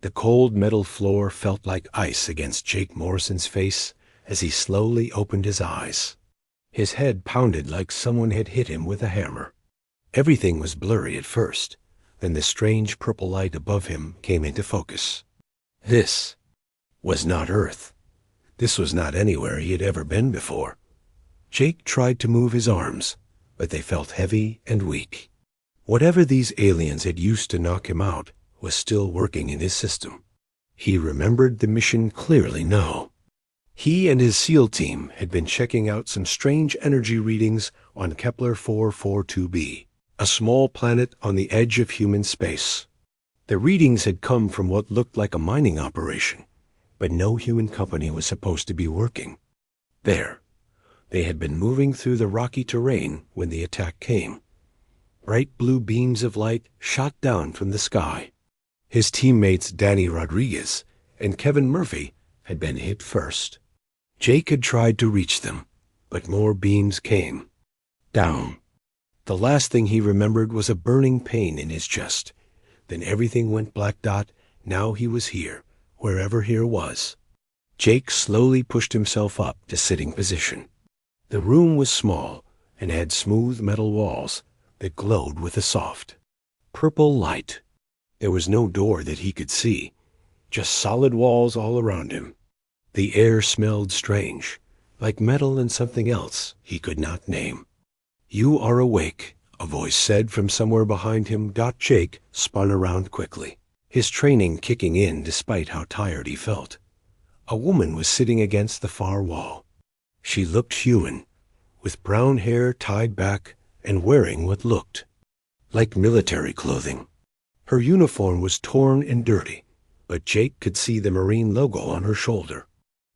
The cold metal floor felt like ice against Jake Morrison's face as he slowly opened his eyes. His head pounded like someone had hit him with a hammer. Everything was blurry at first, then the strange purple light above him came into focus. This was not Earth. This was not anywhere he had ever been before. Jake tried to move his arms, but they felt heavy and weak. Whatever these aliens had used to knock him out was still working in his system. He remembered the mission clearly now. He and his SEAL team had been checking out some strange energy readings on Kepler 442b, a small planet on the edge of human space. The readings had come from what looked like a mining operation, but no human company was supposed to be working. There, they had been moving through the rocky terrain when the attack came. Bright blue beams of light shot down from the sky. His teammates Danny Rodriguez and Kevin Murphy had been hit first. Jake had tried to reach them, but more beams came. Down. The last thing he remembered was a burning pain in his chest. Then everything went black dot. Now he was here, wherever here was. Jake slowly pushed himself up to sitting position. The room was small and had smooth metal walls that glowed with a soft purple light. There was no door that he could see, just solid walls all around him. The air smelled strange, like metal and something else he could not name. "You are awake," a voice said from somewhere behind him. Jake spun around quickly, his training kicking in despite how tired he felt. A woman was sitting against the far wall. She looked human, with brown hair tied back and wearing what looked like military clothing. Her uniform was torn and dirty, but Jake could see the Marine logo on her shoulder.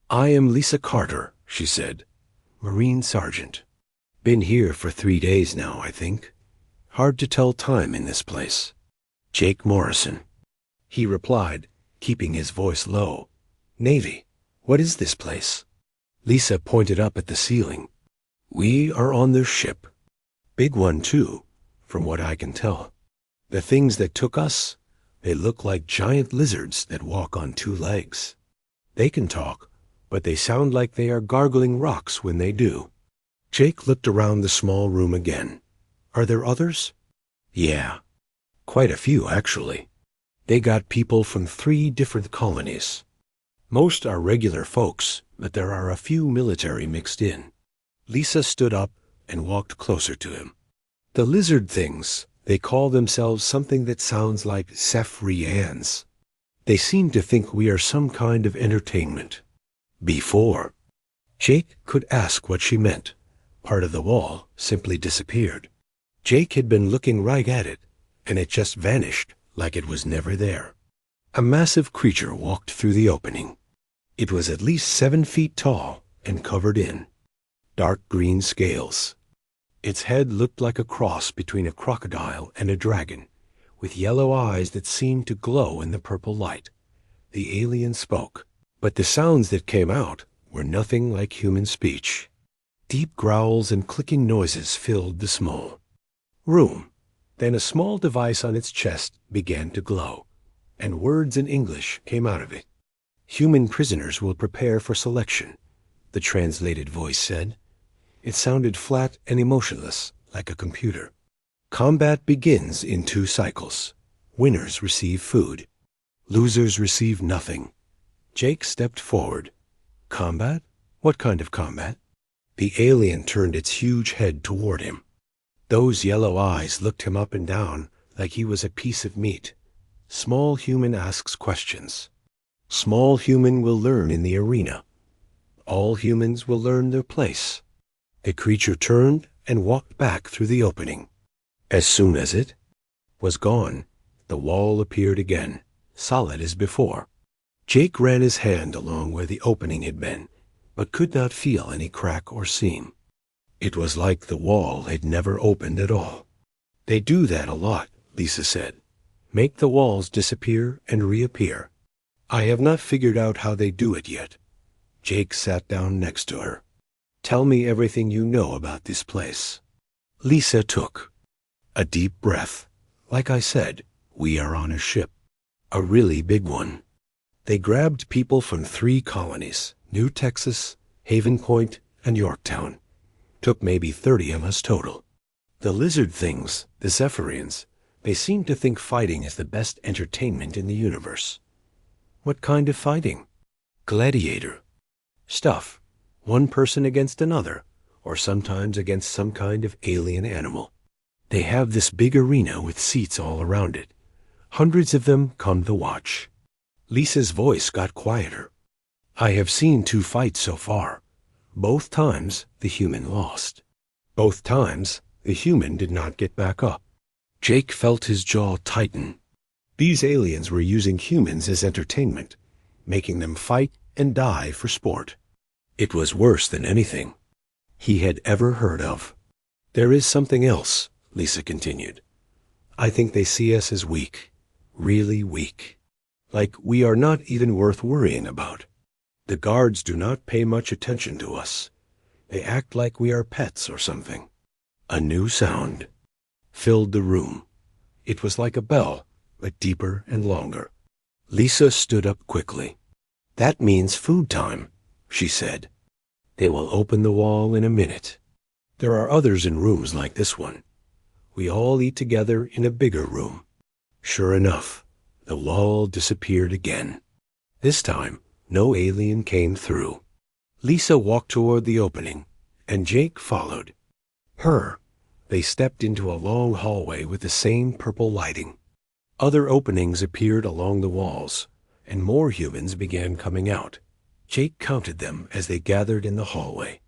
"I am Lisa Carter," she said. "Marine Sergeant. Been here for 3 days now, I think. Hard to tell time in this place." "Jake Morrison," he replied, keeping his voice low. "Navy. What is this place?" Lisa pointed up at the ceiling. "We are on their ship. Big one, too, from what I can tell. The things that took us, they look like giant lizards that walk on 2 legs. They can talk, but they sound like they are gargling rocks when they do." Jake looked around the small room again. "Are there others?" "Yeah, quite a few, actually. They got people from 3 different colonies. Most are regular folks, but there are a few military mixed in." Lisa stood up and walked closer to him. "The lizard things, they call themselves something that sounds like Cephrians. They seem to think we are some kind of entertainment." Before Jake could ask what she meant, part of the wall simply disappeared. Jake had been looking right at it, and it just vanished like it was never there. A massive creature walked through the opening. It was at least 7 feet tall and covered in dark green scales. Its head looked like a cross between a crocodile and a dragon, with yellow eyes that seemed to glow in the purple light. The alien spoke, but the sounds that came out were nothing like human speech. Deep growls and clicking noises filled the small room. Then a small device on its chest began to glow, and words in English came out of it. "Human prisoners will prepare for selection," the translated voice said. It sounded flat and emotionless, like a computer. "Combat begins in 2 cycles. Winners receive food. Losers receive nothing." Jake stepped forward. "Combat? What kind of combat?" The alien turned its huge head toward him. Those yellow eyes looked him up and down like he was a piece of meat. "Small human asks questions. Small human will learn in the arena. All humans will learn their place." The creature turned and walked back through the opening. As soon as it was gone, the wall appeared again, solid as before. Jake ran his hand along where the opening had been, but could not feel any crack or seam. It was like the wall had never opened at all. "They do that a lot," Lisa said. "Make the walls disappear and reappear. I have not figured out how they do it yet." Jake sat down next to her. "Tell me everything you know about this place." Lisa took a deep breath. "Like I said, we are on a ship. A really big one. They grabbed people from 3 colonies, New Texas, Haven Point, and Yorktown. Took maybe 30 of us total. The lizard things, the Zephyrians, they seem to think fighting is the best entertainment in the universe. What kind of fighting? Gladiator. Stuff. One person against another, or sometimes against some kind of alien animal. They have this big arena with seats all around it. Hundreds of them come to watch. Lisa's voice got quieter. I have seen 2 fights so far. Both times the human lost. Both times the human did not get back up. Jake felt his jaw tighten. These aliens were using humans as entertainment, making them fight and die for sport. It was worse than anything he had ever heard of. There is something else, Lisa continued. I think they see us as weak, really weak. Like we are not even worth worrying about. The guards do not pay much attention to us. They act like we are pets or something. A new sound filled the room. It was like a bell, but deeper and longer. Lisa stood up quickly. That means food time, she said. They will open the wall in a minute. There are others in rooms like this one. We all eat together in a bigger room. Sure enough, the wall disappeared again. This time, no alien came through. Lisa walked toward the opening, and Jake followed her. They stepped into a long hallway with the same purple lighting. Other openings appeared along the walls, and more humans began coming out. Jake counted them as they gathered in the hallway.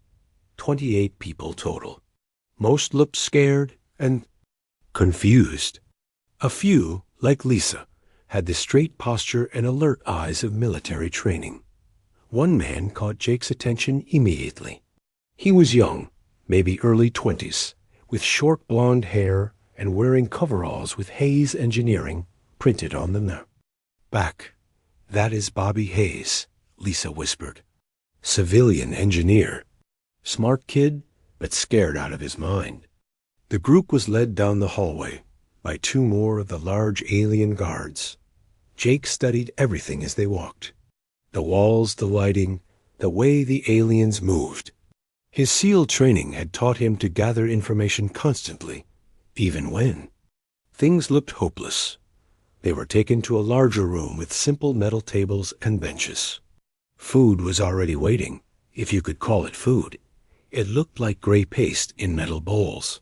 28 people total. Most looked scared and confused. A few, like Lisa, had the straight posture and alert eyes of military training. One man caught Jake's attention immediately. He was young, maybe early 20s, with short blonde hair and wearing coveralls with Hayes Engineering printed on them. Back. That is Bobby Hayes, Lisa whispered. Civilian engineer. Smart kid, but scared out of his mind. The group was led down the hallway by 2 more of the large alien guards. Jake studied everything as they walked. The walls, the lighting, the way the aliens moved. His SEAL training had taught him to gather information constantly, even when things looked hopeless. They were taken to a larger room with simple metal tables and benches. Food was already waiting, if you could call it food. It looked like gray paste in metal bowls.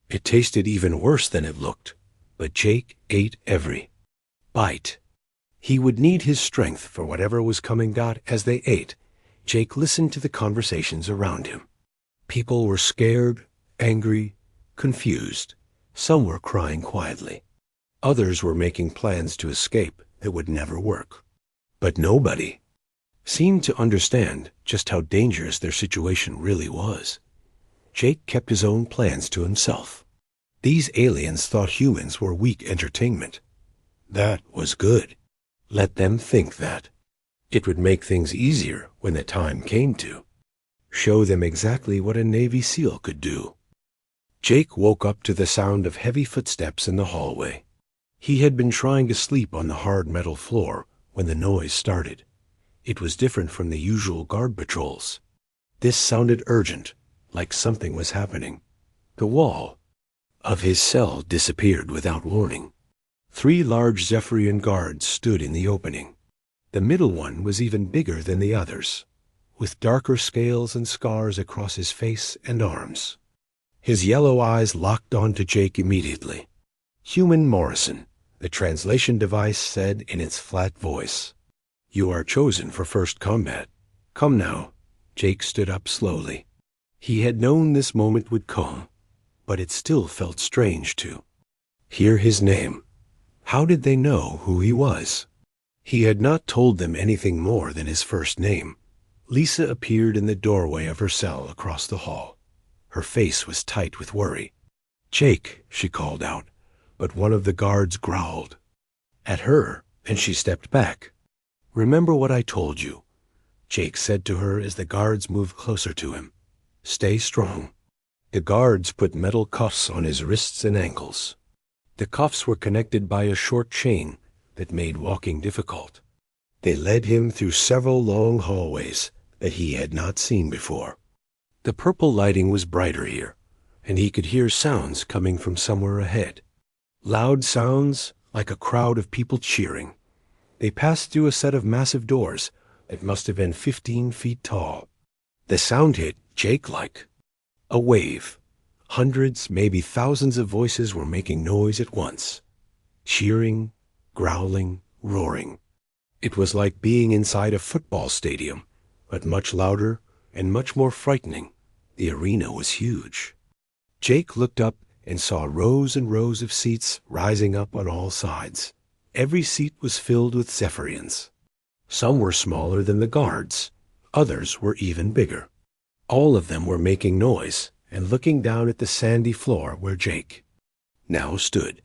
It tasted even worse than it looked, but Jake ate every bite. He would need his strength for whatever was coming out as they ate. Jake listened to the conversations around him. People were scared, angry, confused. Some were crying quietly. Others were making plans to escape that would never work. But nobody seemed to understand just how dangerous their situation really was. Jake kept his own plans to himself. These aliens thought humans were weak entertainment. That was good. Let them think that. It would make things easier when the time came to show them exactly what a Navy SEAL could do. Jake woke up to the sound of heavy footsteps in the hallway. He had been trying to sleep on the hard metal floor when the noise started. It was different from the usual guard patrols. This sounded urgent, like something was happening. The wall of his cell disappeared without warning. 3 large Zephyrian guards stood in the opening. The middle one was even bigger than the others, with darker scales and scars across his face and arms. His yellow eyes locked onto Jake immediately. Human Morrison, the translation device said in its flat voice. You are chosen for first combat. Come now. Jake stood up slowly. He had known this moment would come, but it still felt strange to hear his name. How did they know who he was? He had not told them anything more than his first name. Lisa appeared in the doorway of her cell across the hall. Her face was tight with worry. Jake, she called out, but one of the guards growled at her, and she stepped back. Remember what I told you, Jake said to her as the guards moved closer to him. Stay strong. The guards put metal cuffs on his wrists and ankles. The cuffs were connected by a short chain that made walking difficult. They led him through several long hallways that he had not seen before. The purple lighting was brighter here, and he could hear sounds coming from somewhere ahead. Loud sounds like a crowd of people cheering. They passed through a set of massive doors that must have been 15 feet tall. The sound hit Jake like a wave. Hundreds, maybe thousands of voices were making noise at once. Cheering, growling, roaring. It was like being inside a football stadium, but much louder and much more frightening. The arena was huge. Jake looked up and saw rows and rows of seats rising up on all sides. Every seat was filled with Zephyrians. Some were smaller than the guards. Others were even bigger. All of them were making noise and looking down at the sandy floor where Jake now stood.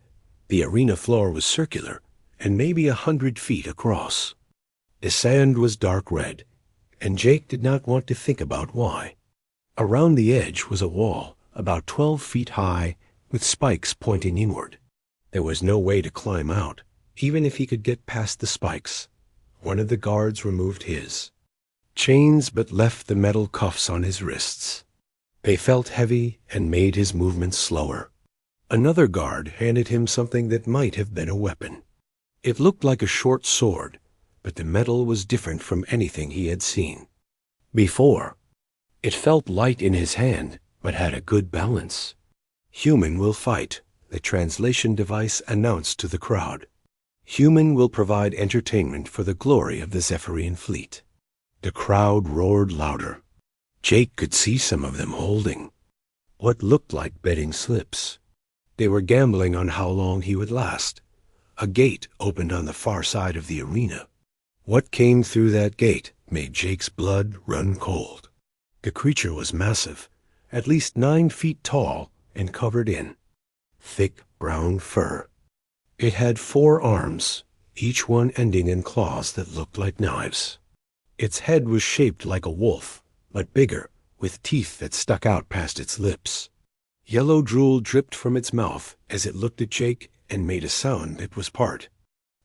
The arena floor was circular and maybe 100 feet across. The sand was dark red, and Jake did not want to think about why. Around the edge was a wall about 12 feet high with spikes pointing inward. There was no way to climb out, even if he could get past the spikes. One of the guards removed his chains but left the metal cuffs on his wrists. They felt heavy and made his movements slower. Another guard handed him something that might have been a weapon. It looked like a short sword, but the metal was different from anything he had seen before. It felt light in his hand, but had a good balance. "Human will fight," the translation device announced to the crowd. "Human will provide entertainment for the glory of the Zephyrian fleet." The crowd roared louder. Jake could see some of them holding what looked like betting slips. They were gambling on how long he would last. A gate opened on the far side of the arena. What came through that gate made Jake's blood run cold. The creature was massive, at least 9 feet tall and covered in thick brown fur. It had 4 arms, each one ending in claws that looked like knives. Its head was shaped like a wolf, but bigger, with teeth that stuck out past its lips. Yellow drool dripped from its mouth as it looked at Jake and made a sound that was part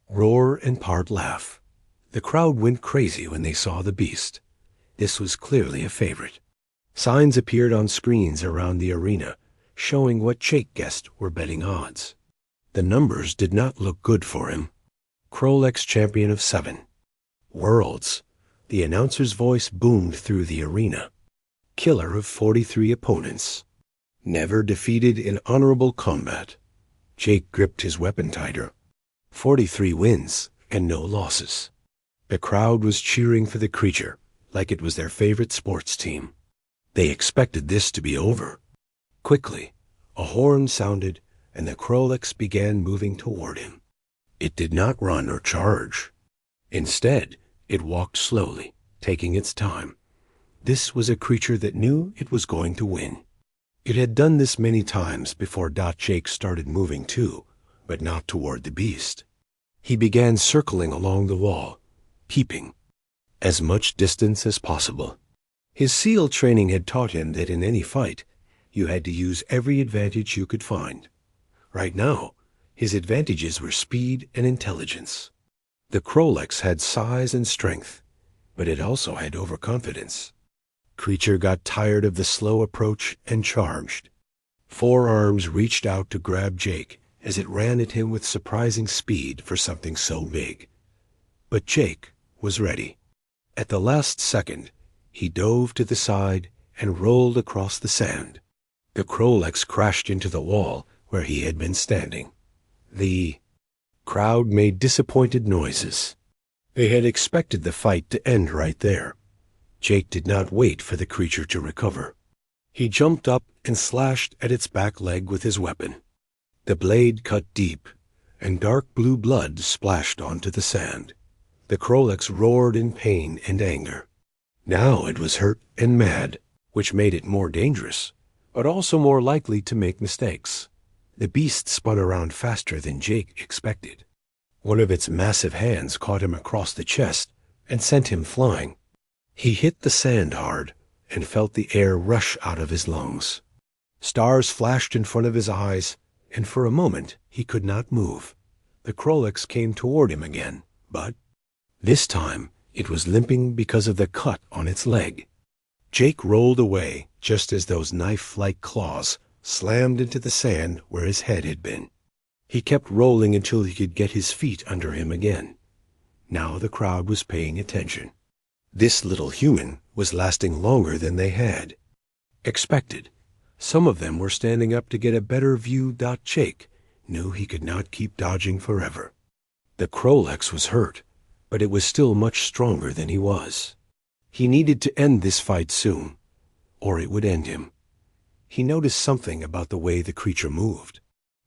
roar and part laugh. The crowd went crazy when they saw the beast. This was clearly a favorite. Signs appeared on screens around the arena, showing what Jake guessed were betting odds. The numbers did not look good for him. Krolex champion of 7. Worlds. The announcer's voice boomed through the arena. Killer of 43 opponents. Never defeated in honorable combat. Jake gripped his weapon tighter. 43 wins and no losses. The crowd was cheering for the creature like it was their favorite sports team. They expected this to be over. Quickly, a horn sounded and the Krolex began moving toward him. It did not run or charge. Instead, it walked slowly, taking its time. This was a creature that knew it was going to win. It had done this many times before Jake started moving too, but not toward the beast. He began circling along the wall, peeping as much distance as possible. His SEAL training had taught him that in any fight, you had to use every advantage you could find. Right now, his advantages were speed and intelligence. The Krolex had size and strength, but it also had overconfidence. Creature got tired of the slow approach and charged. 4 arms reached out to grab Jake as it ran at him with surprising speed for something so big. But Jake was ready. At the last second, he dove to the side and rolled across the sand. The Krolex crashed into the wall where he had been standing. The crowd made disappointed noises. They had expected the fight to end right there. Jake did not wait for the creature to recover. He jumped up and slashed at its back leg with his weapon. The blade cut deep, and dark blue blood splashed onto the sand. The Krolex roared in pain and anger. Now it was hurt and mad, which made it more dangerous, but also more likely to make mistakes. The beast spun around faster than Jake expected. One of its massive hands caught him across the chest and sent him flying. He hit the sand hard and felt the air rush out of his lungs. Stars flashed in front of his eyes, and for a moment he could not move. The Krolix came toward him again, but this time it was limping because of the cut on its leg. Jake rolled away just as those knife-like claws slammed into the sand where his head had been. He kept rolling until he could get his feet under him again. Now the crowd was paying attention. This little human was lasting longer than they had expected. Some of them were standing up to get a better view. Jake knew he could not keep dodging forever. The Krolix was hurt, but it was still much stronger than he was. He needed to end this fight soon, or it would end him. He noticed something about the way the creature moved.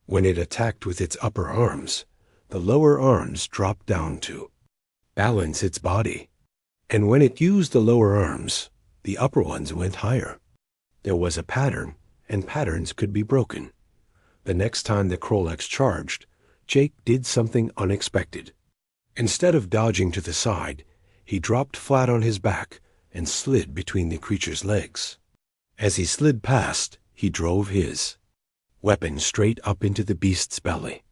When it attacked with its upper arms, the lower arms dropped down to balance its body. And when it used the lower arms, the upper ones went higher. There was a pattern, and patterns could be broken. The next time the Krolix charged, Jake did something unexpected. Instead of dodging to the side, he dropped flat on his back and slid between the creature's legs. As he slid past, he drove his weapon straight up into the beast's belly.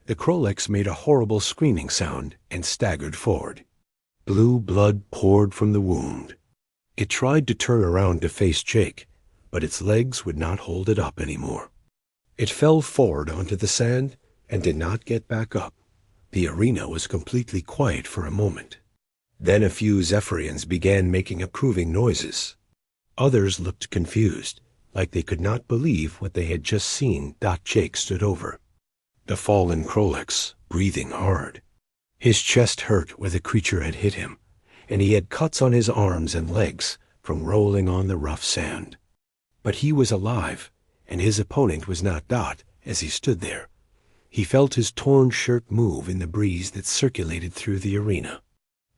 The Krolix made a horrible screaming sound and staggered forward. Blue blood poured from the wound. It tried to turn around to face Jake, but its legs would not hold it up anymore. It fell forward onto the sand and did not get back up. The arena was completely quiet for a moment. Then a few Zephyrians began making approving noises. Others looked confused, like they could not believe what they had just seen. Jake stood over the fallen Krolix, breathing hard. His chest hurt where the creature had hit him, and he had cuts on his arms and legs from rolling on the rough sand. But he was alive, and his opponent was not. As he stood there, he felt his torn shirt move in the breeze that circulated through the arena.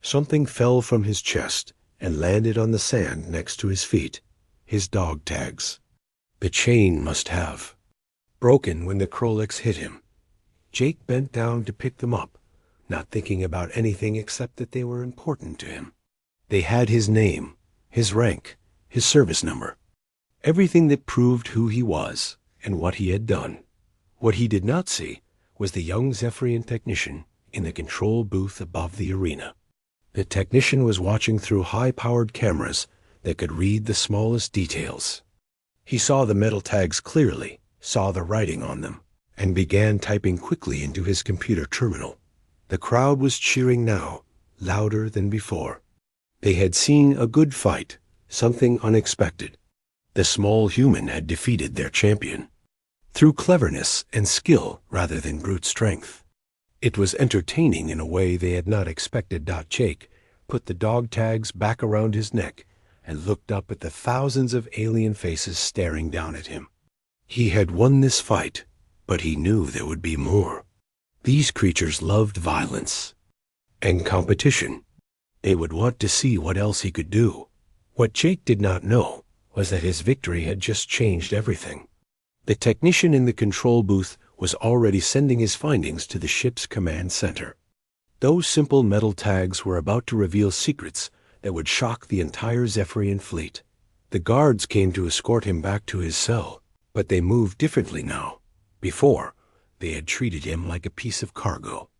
Something fell from his chest and landed on the sand next to his feet, his dog tags. The chain must have broken when the Krolix hit him. Jake bent down to pick them up, not thinking about anything except that they were important to him. They had his name, his rank, his service number, everything that proved who he was and what he had done. What he did not see was the young Zephyrian technician in the control booth above the arena. The technician was watching through high-powered cameras that could read the smallest details. He saw the metal tags clearly, saw the writing on them, and began typing quickly into his computer terminal. The crowd was cheering now, louder than before. They had seen a good fight, something unexpected. The small human had defeated their champion through cleverness and skill rather than brute strength. It was entertaining in a way they had not expected. Jake put the dog tags back around his neck and looked up at the thousands of alien faces staring down at him. He had won this fight, but he knew there would be more. These creatures loved violence and competition. They would want to see what else he could do. What Jake did not know was that his victory had just changed everything. The technician in the control booth was already sending his findings to the ship's command center. Those simple metal tags were about to reveal secrets that would shock the entire Zephyrian fleet. The guards came to escort him back to his cell, but they moved differently now. Before, they had treated him like a piece of cargo.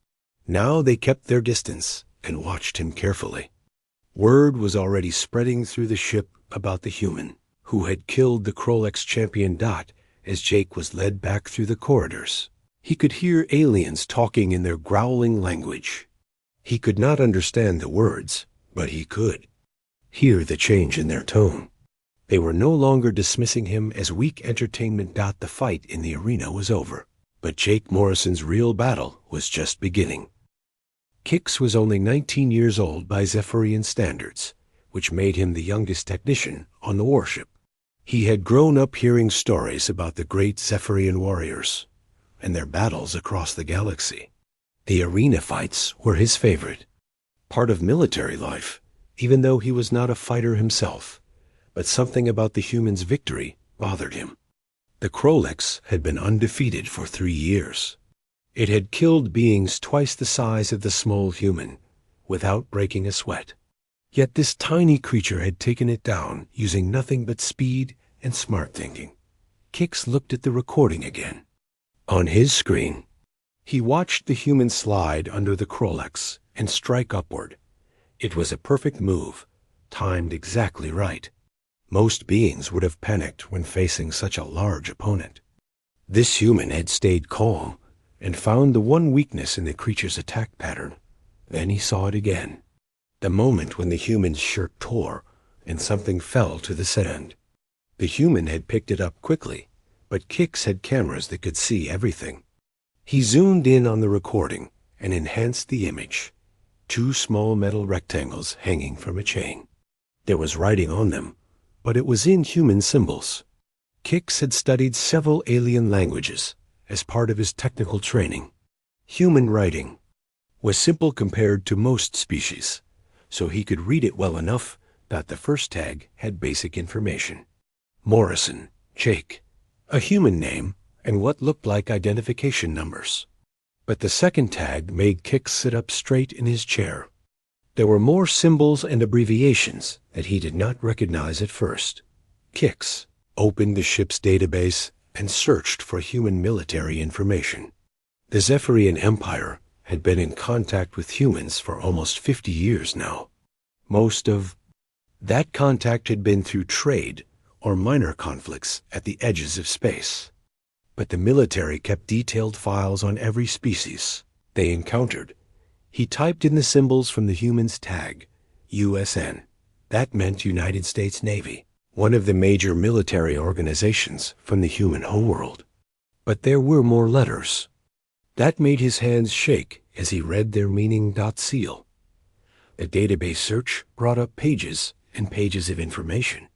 Now they kept their distance and watched him carefully. Word was already spreading through the ship about the human who had killed the Krolix champion. As Jake was led back through the corridors, he could hear aliens talking in their growling language. He could not understand the words, but he could hear the change in their tone. They were no longer dismissing him as weak entertainment. The fight in the arena was over, but Jake Morrison's real battle was just beginning. Kix was only 19 years old by Zephyrian standards, which made him the youngest technician on the warship. He had grown up hearing stories about the great Zephyrian warriors and their battles across the galaxy. The arena fights were his favorite, part of military life, even though he was not a fighter himself. But something about the human's victory bothered him. The Krolix had been undefeated for 3 years. It had killed beings twice the size of the small human without breaking a sweat. Yet this tiny creature had taken it down using nothing but speed and smart thinking. Kix looked at the recording again. On his screen, He watched the human slide under the Krolex and strike upward. It was a perfect move, timed exactly right. Most beings would have panicked when facing such a large opponent. This human had stayed calm and found the one weakness in the creature's attack pattern. Then he saw it again. The moment when the human's shirt tore and something fell to the sand. The human had picked it up quickly, but Kix had cameras that could see everything. He zoomed in on the recording and enhanced the image. 2 small metal rectangles hanging from a chain. There was writing on them, but it was in human symbols. Kix had studied several alien languages as part of his technical training. Human writing was simple compared to most species, so he could read it well enough that the first tag had basic information. Morrison, Jake, a human name, and what looked like identification numbers. But the second tag made Kix sit up straight in his chair. There were more symbols and abbreviations that he did not recognize at first. Kix opened the ship's database and searched for human military information. The Zephyrian Empire had been in contact with humans for almost 50 years now. Most of that contact had been through trade or minor conflicts at the edges of space. But the military kept detailed files on every species they encountered. He typed in the symbols from the human's tag, USN. That meant United States Navy, one of the major military organizations from the human homeworld. But there were more letters. That made his hands shake as he read their meaning. Seal. The database search brought up pages and pages of information.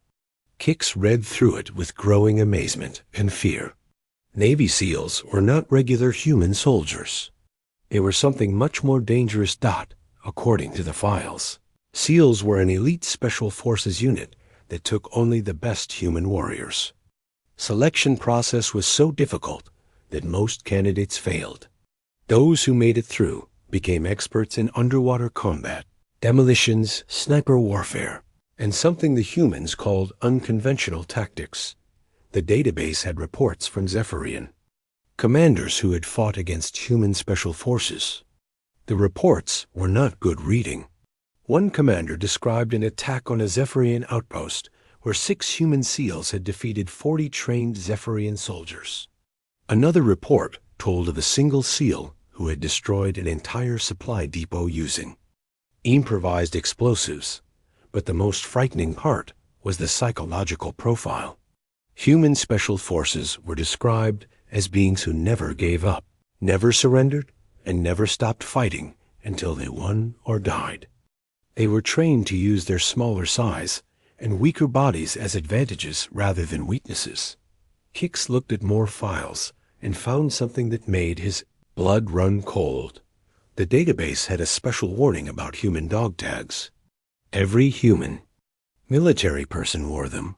Kix read through it with growing amazement and fear. Navy SEALs were not regular human soldiers. They were something much more dangerous. According to the files, SEALs were an elite special forces unit that took only the best human warriors. Selection process was so difficult that most candidates failed. Those who made it through became experts in underwater combat, demolitions, sniper warfare, and something the humans called unconventional tactics. The database had reports from Zephyrian commanders who had fought against human special forces. The reports were not good reading. One commander described an attack on a Zephyrian outpost where 6 human SEALs had defeated 40 trained Zephyrian soldiers. Another report told of a single SEAL who had destroyed an entire supply depot using improvised explosives. But the most frightening part was the psychological profile. Human special forces were described as beings who never gave up, never surrendered, and never stopped fighting until they won or died. They were trained to use their smaller size and weaker bodies as advantages rather than weaknesses. Kix looked at more files and found something that made his blood run cold. The database had a special warning about human dog tags. Every human military person wore them,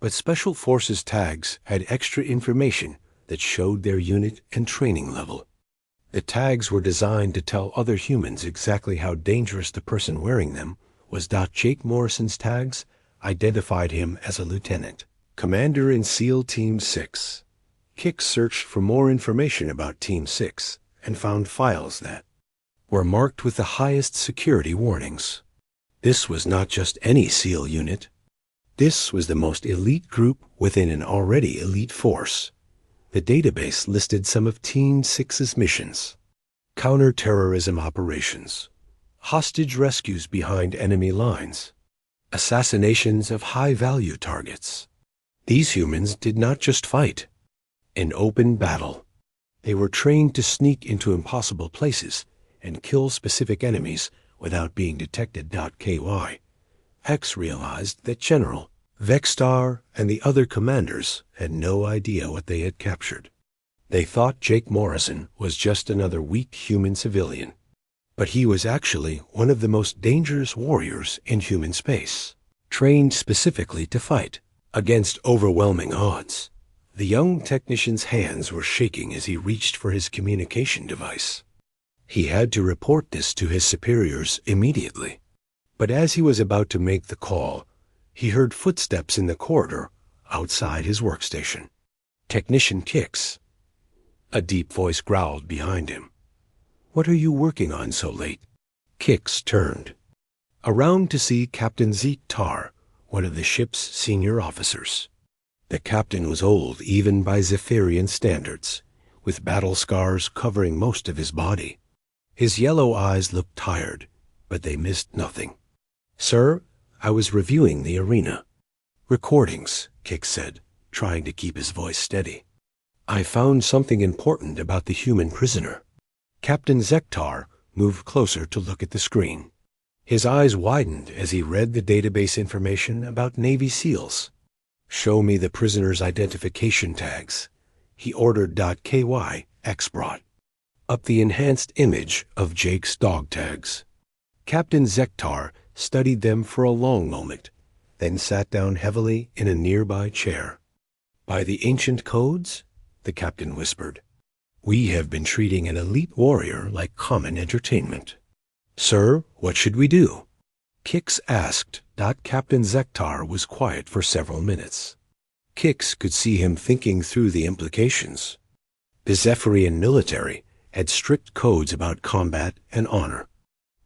but Special Forces tags had extra information that showed their unit and training level. The tags were designed to tell other humans exactly how dangerous the person wearing them was. Jake Morrison's tags identified him as a lieutenant, commander in SEAL Team 6. Kix searched for more information about Team 6 and found files that were marked with the highest security warnings. This was not just any SEAL unit. This was the most elite group within an already elite force. The database listed some of Team 6's missions: counter-terrorism operations, hostage rescues behind enemy lines, assassinations of high-value targets. These humans did not just fight in open battle. They were trained to sneak into impossible places and kill specific enemies without being detected. X realized that General Vexstar and the other commanders had no idea what they had captured. They thought Jake Morrison was just another weak human civilian, but he was actually one of the most dangerous warriors in human space, trained specifically to fight against overwhelming odds. The young technician's hands were shaking as he reached for his communication device. He had to report this to his superiors immediately. But as he was about to make the call, he heard footsteps in the corridor outside his workstation. Technician Kix. A deep voice growled behind him. What are you working on so late? Kix turned around to see Captain Zeke Tar, one of the ship's senior officers. The captain was old even by Zephyrian standards, with battle scars covering most of his body. His yellow eyes looked tired, but they missed nothing. Sir, I was reviewing the arena. Recordings, Kix said, trying to keep his voice steady. I found something important about the human prisoner. Captain Zektar moved closer to look at the screen. His eyes widened as he read the database information about Navy SEALs. Show me the prisoner's identification tags. He ordered .ky brought up the enhanced image of Jake's dog tags. Captain Zektar studied them for a long moment, then sat down heavily in a nearby chair. By the ancient codes, the captain whispered, we have been treating an elite warrior like common entertainment. Sir, what should we do? Kix asked. Captain Zektar was quiet for several minutes. Kix could see him thinking through the implications. The Zephyrian military had strict codes about combat and honor.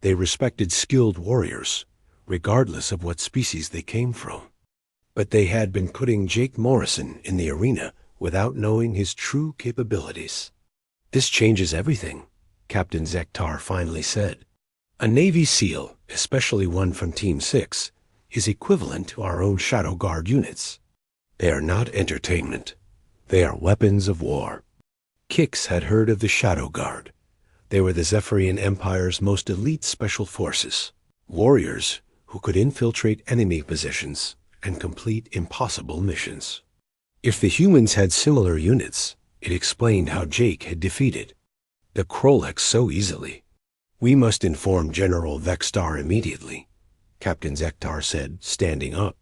They respected skilled warriors, regardless of what species they came from. But they had been putting Jake Morrison in the arena without knowing his true capabilities. This changes everything, Captain Zektar finally said. A Navy SEAL, especially one from Team 6, is equivalent to our own Shadow Guard units. They are not entertainment. They are weapons of war. Kix had heard of the Shadow Guard. They were the Zephyrian Empire's most elite special forces, warriors who could infiltrate enemy positions and complete impossible missions. If the humans had similar units, it explained how Jake had defeated the Kroleks so easily. We must inform General Vexstar immediately, Captain Zektar said, standing up.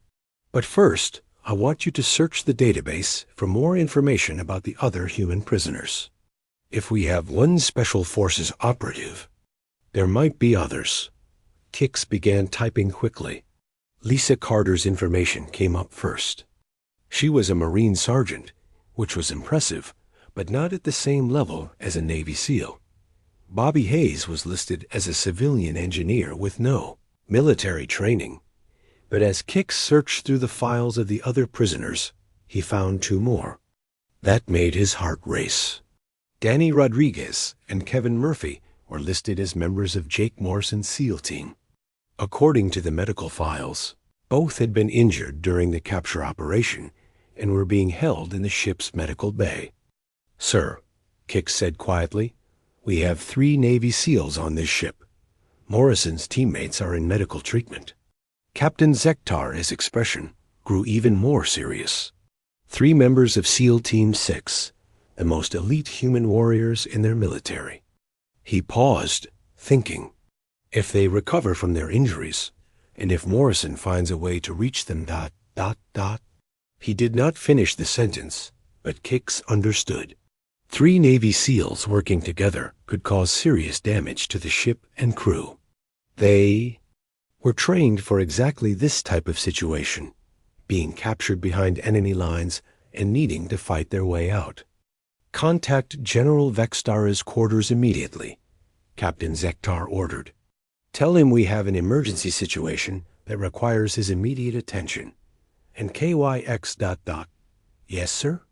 But first, I want you to search the database for more information about the other human prisoners. If we have one Special Forces operative, there might be others. Kix began typing quickly. Lisa Carter's information came up first. She was a Marine sergeant, which was impressive, but not at the same level as a Navy SEAL. Bobby Hayes was listed as a civilian engineer with no military training. But as Kix searched through the files of the other prisoners, he found two more. That made his heart race. Danny Rodriguez and Kevin Murphy were listed as members of Jake Morrison's SEAL team. According to the medical files, both had been injured during the capture operation and were being held in the ship's medical bay. Sir, Kix said quietly, we have 3 Navy SEALs on this ship. Morrison's teammates are in medical treatment. Captain Zektar's expression grew even more serious. 3 members of SEAL Team 6, the most elite human warriors in their military. He paused, thinking. If they recover from their injuries, and if Morrison finds a way to reach them ... He did not finish the sentence, but Kix understood. 3 Navy SEALs working together could cause serious damage to the ship and crew. They were trained for exactly this type of situation, being captured behind enemy lines and needing to fight their way out. Contact General Vexstar's quarters immediately, Captain Zektar ordered. Tell him we have an emergency situation that requires his immediate attention. And KYX ... Yes, sir?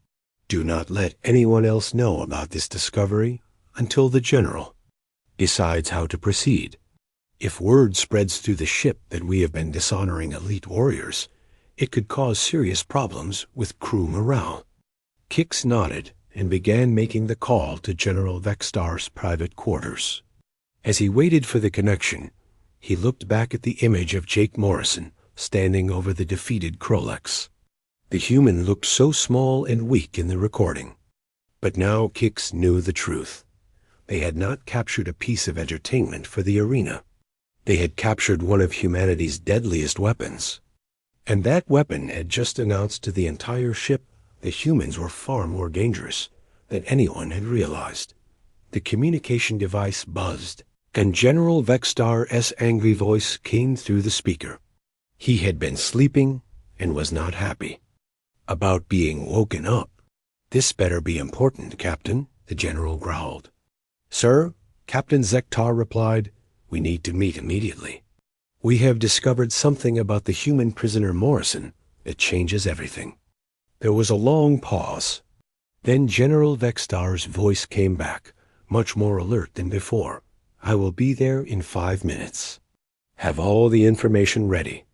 Do not let anyone else know about this discovery until the General decides how to proceed. If word spreads through the ship that we have been dishonoring elite warriors, it could cause serious problems with crew morale. Kix nodded and began making the call to General Vexstar's private quarters. As he waited for the connection, he looked back at the image of Jake Morrison standing over the defeated Kroleks. The human looked so small and weak in the recording. But now Kix knew the truth. They had not captured a piece of entertainment for the arena. They had captured one of humanity's deadliest weapons. And that weapon had just announced to the entire ship that humans were far more dangerous than anyone had realized. The communication device buzzed, and General Vexstar's angry voice came through the speaker. He had been sleeping and was not happy about being woken up. This better be important, Captain, the general growled. Sir, Captain Zektar replied, "We need to meet immediately. We have discovered something about the human prisoner Morrison that changes everything." There was a long pause. Then General Vextar's voice came back, much more alert than before. "I will be there in 5 minutes. Have all the information ready."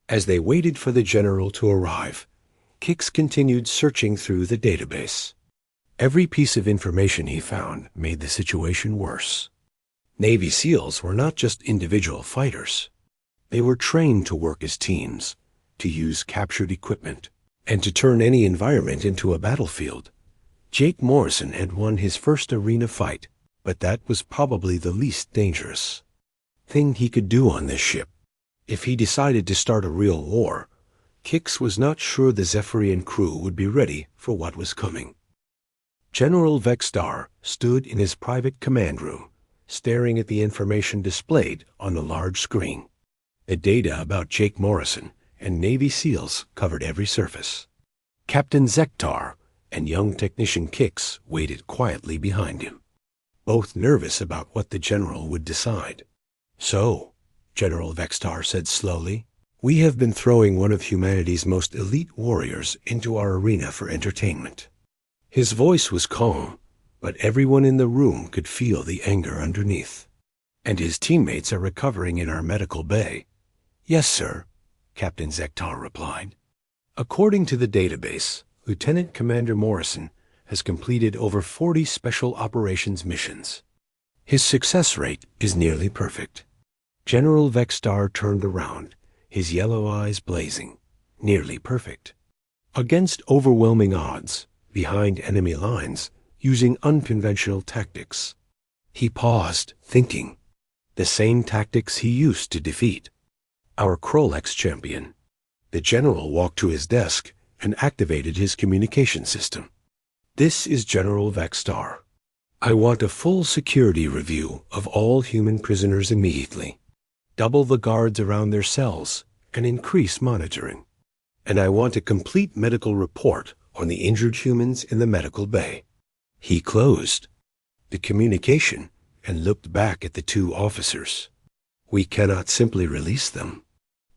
As they waited for the general to arrive, Kix continued searching through the database. Every piece of information he found made the situation worse. Navy SEALs were not just individual fighters. They were trained to work as teams, to use captured equipment, and to turn any environment into a battlefield. Jake Morrison had won his first arena fight, but that was probably the least dangerous thing he could do on this ship. If he decided to start a real war, Kix was not sure the Zephyrian crew would be ready for what was coming. General Vextar stood in his private command room, staring at the information displayed on the large screen. The data about Jake Morrison and Navy SEALs covered every surface. Captain Zektar and young technician Kix waited quietly behind him, both nervous about what the general would decide. "So," General Vextar said slowly, "we have been throwing one of humanity's most elite warriors into our arena for entertainment." His voice was calm, but everyone in the room could feel the anger underneath. "And his teammates are recovering in our medical bay." "Yes, sir," Captain Zektar replied. According to the database, Lieutenant Commander Morrison has completed over 40 special operations missions. His success rate is nearly perfect. General Vextar turned around, his yellow eyes blazing. Nearly perfect. Against overwhelming odds, behind enemy lines, using unconventional tactics. He paused, thinking. The same tactics he used to defeat our Krolex champion. The general walked to his desk and activated his communication system. "This is General Vextar. I want a full security review of all human prisoners immediately. Double the guards around their cells and increase monitoring. And I want a complete medical report on the injured humans in the medical bay." He closed the communication and looked back at the two officers. "We cannot simply release them.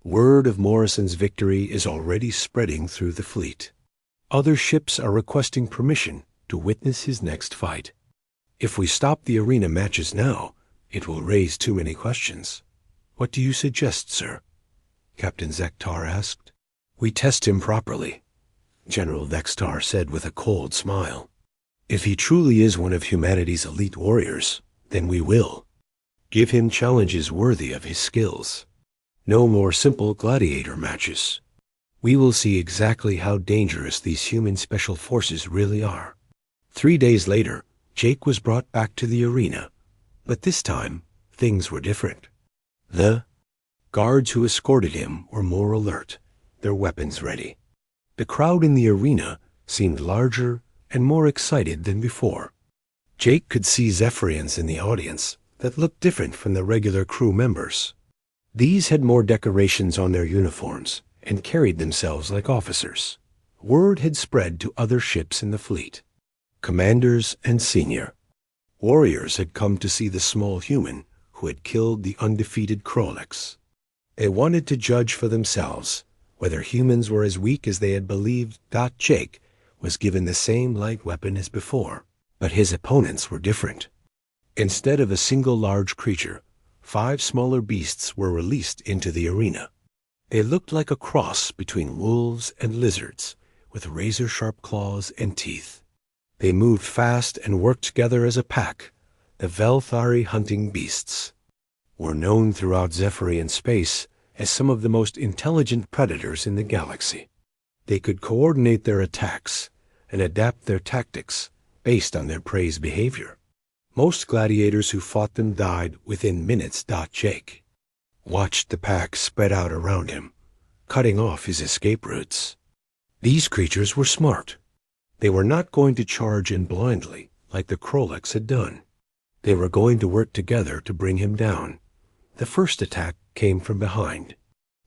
Word of Morrison's victory is already spreading through the fleet. Other ships are requesting permission to witness his next fight. If we stop the arena matches now, it will raise too many questions. What do you suggest, sir?" Captain Zektar asked. "We test him properly," General Vextar said with a cold smile. "If he truly is one of humanity's elite warriors, then we will. Give him challenges worthy of his skills. No more simple gladiator matches. We will see exactly how dangerous these human special forces really are." 3 days later, Jake was brought back to the arena, but this time things were different. The guards who escorted him were more alert, their weapons ready. The crowd in the arena seemed larger and more excited than before. Jake could see Zephyrians in the audience that looked different from the regular crew members. These had more decorations on their uniforms and carried themselves like officers. Word had spread to other ships in the fleet. Commanders and senior warriors had come to see the small human who had killed the undefeated Krolex. They wanted to judge for themselves whether humans were as weak as they had believed. Jake was given the same light weapon as before, but his opponents were different. Instead of a single large creature, 5 smaller beasts were released into the arena. They looked like a cross between wolves and lizards, with razor-sharp claws and teeth. They moved fast and worked together as a pack. The Velthari hunting beasts were known throughout Zephyrian space as some of the most intelligent predators in the galaxy. They could coordinate their attacks and adapt their tactics based on their prey's behavior. Most gladiators who fought them died within minutes. Jake watched the pack spread out around him, cutting off his escape routes. These creatures were smart. They were not going to charge in blindly like the Krolex had done. They were going to work together to bring him down. The first attack came from behind.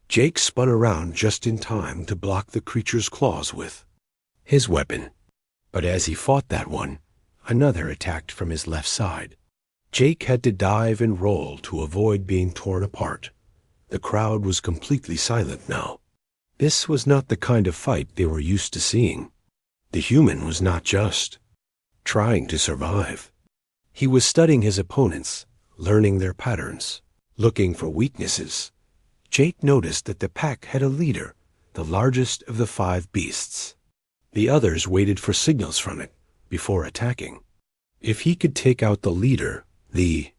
Jake spun around just in time to block the creature's claws with his weapon. But as he fought that one, another attacked from his left side. Jake had to dive and roll to avoid being torn apart. The crowd was completely silent now. This was not the kind of fight they were used to seeing. The human was not just trying to survive. He was studying his opponents, learning their patterns, looking for weaknesses. Jake noticed that the pack had a leader, the largest of the 5 beasts. The others waited for signals from it before attacking. If he could take out the leader, the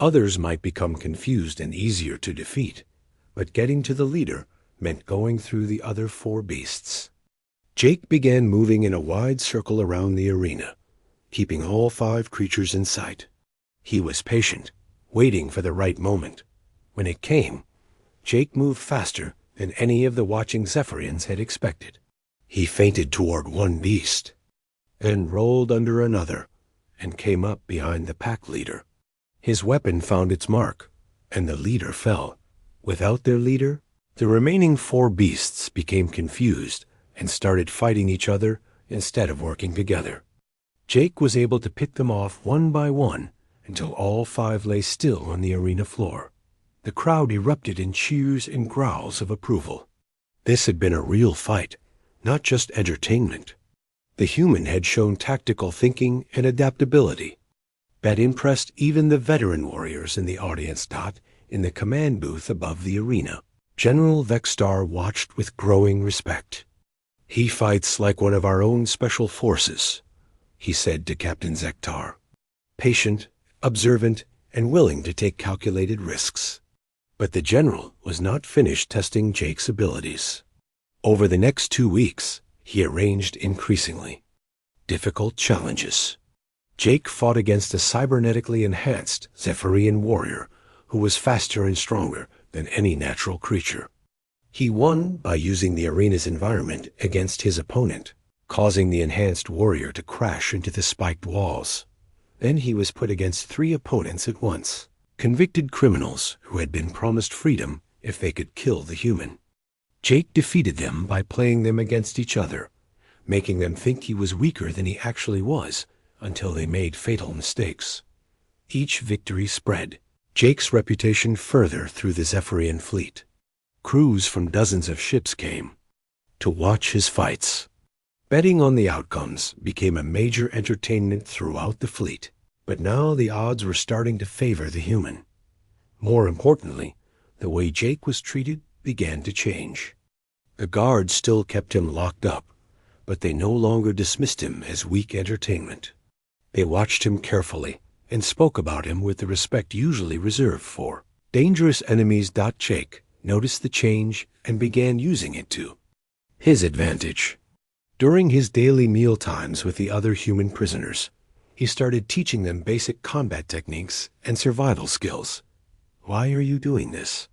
others might become confused and easier to defeat, but getting to the leader meant going through the other 4 beasts. Jake began moving in a wide circle around the arena, keeping all 5 creatures in sight. He was patient, waiting for the right moment. When it came, Jake moved faster than any of the watching Zephyrians had expected. He feinted toward one beast, and rolled under another, and came up behind the pack leader. His weapon found its mark, and the leader fell. Without their leader, the remaining 4 beasts became confused and started fighting each other instead of working together. Jake was able to pick them off one by one until all 5 lay still on the arena floor. The crowd erupted in cheers and growls of approval. This had been a real fight, not just entertainment. The human had shown tactical thinking and adaptability that impressed even the veteran warriors in the audience. In the command booth above the arena, General Vexstar watched with growing respect. "He fights like one of our own special forces," he said to Captain Zektar. "Patient, observant, and willing to take calculated risks." But the general was not finished testing Jake's abilities. Over the next 2 weeks, he arranged increasingly difficult challenges. Jake fought against a cybernetically enhanced Zephyrian warrior who was faster and stronger than any natural creature. He won by using the arena's environment against his opponent, causing the enhanced warrior to crash into the spiked walls. Then he was put against 3 opponents at once, convicted criminals who had been promised freedom if they could kill the human. Jake defeated them by playing them against each other, making them think he was weaker than he actually was until they made fatal mistakes. Each victory spread Jake's reputation further through the Zephyrian fleet. Crews from dozens of ships came to watch his fights. Betting on the outcomes became a major entertainment throughout the fleet, but now the odds were starting to favor the human. More importantly, the way Jake was treated began to change. The guards still kept him locked up, but they no longer dismissed him as weak entertainment. They watched him carefully and spoke about him with the respect usually reserved for dangerous enemies. Jake noticed the change and began using it to his advantage. During his daily meal times with the other human prisoners, he started teaching them basic combat techniques and survival skills. "Why are you doing this?"